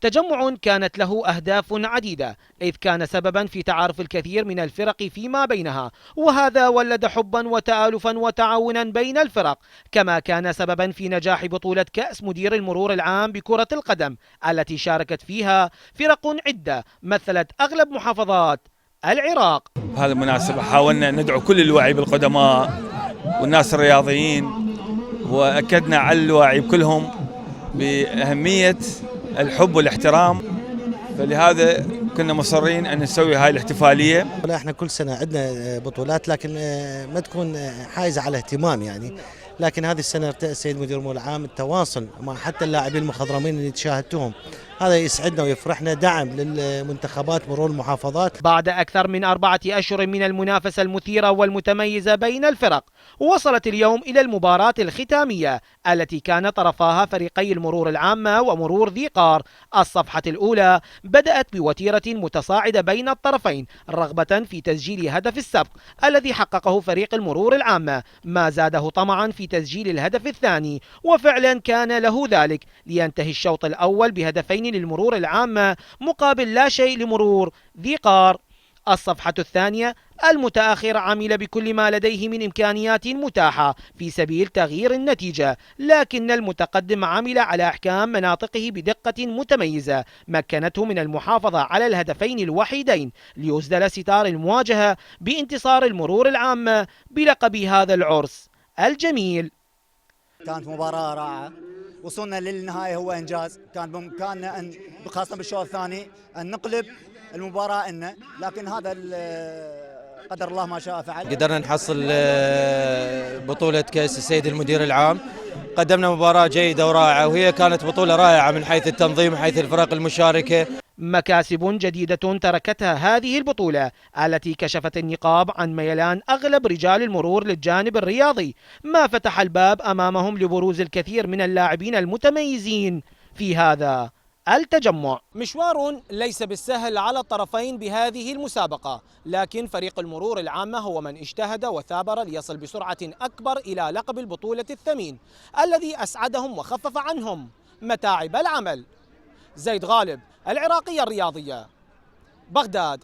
تجمع كانت له أهداف عديدة، إذ كان سببا في تعارف الكثير من الفرق فيما بينها، وهذا ولد حبا وتآلفا وتعاونا بين الفرق، كما كان سببا في نجاح بطولة كأس مدير المرور العام بكرة القدم التي شاركت فيها فرق عدة مثلت أغلب محافظات العراق. بهذه المناسبة حاولنا ندعو كل الوعي بالقدماء والناس الرياضيين، وأكدنا على الوعي بكلهم بأهمية الحب والاحترام، فلهذا كنا مصرين أن نسوي هاي الاحتفالية. احنا كل سنة عندنا بطولات، لكن ما تكون حائزة على اهتمام يعني، لكن هذه السنة ارتأى السيد مدير المرور العام التواصل مع حتى اللاعبين المخضرمين اللي تشاهدتهم، هذا يسعدنا ويفرحنا، دعم للمنتخبات مرور المحافظات. بعد أكثر من 4 أشهر من المنافسة المثيرة والمتميزة بين الفرق، وصلت اليوم إلى المباراة الختامية التي كان طرفاها فريقي المرور العامة ومرور ذي قار. الصفحة الأولى بدأت بوتيرة متصاعدة بين الطرفين رغبة في تسجيل هدف السبق الذي حققه فريق المرور العامة، ما زاده طمعا في تسجيل الهدف الثاني، وفعلا كان له ذلك، لينتهي الشوط الأول بهدفين للمرور العامة مقابل لا شيء لمرور ذي قار. الصفحة الثانية المتأخر عمل بكل ما لديه من إمكانيات متاحة في سبيل تغيير النتيجة، لكن المتقدم عمل على إحكام مناطقه بدقة متميزة مكنته من المحافظة على الهدفين الوحيدين ليسدل ستار المواجهة بانتصار المرور العامة بلقب هذا العرس الجميل. كانت مباراة رائعة، وصلنا للنهاية هو إنجاز، كان بإمكاننا أن خاصة بالشوط الثاني أن نقلب المباراة لكن هذا قدر الله ما شاء فعل. قدرنا نحصل بطولة كأس السيد المدير العام، قدمنا مباراة جيدة ورائعة، وهي كانت بطولة رائعة من حيث التنظيم من حيث الفرق المشاركة. مكاسب جديدة تركتها هذه البطولة التي كشفت النقاب عن ميلان أغلب رجال المرور للجانب الرياضي، ما فتح الباب أمامهم لبروز الكثير من اللاعبين المتميزين في هذا التجمع. مشوار ليس بالسهل على الطرفين بهذه المسابقة، لكن فريق المرور العامة هو من اجتهد وثابر ليصل بسرعة أكبر إلى لقب البطولة الثمين الذي أسعدهم وخفف عنهم متاعب العمل. زيد غالب، العراقية الرياضية، بغداد.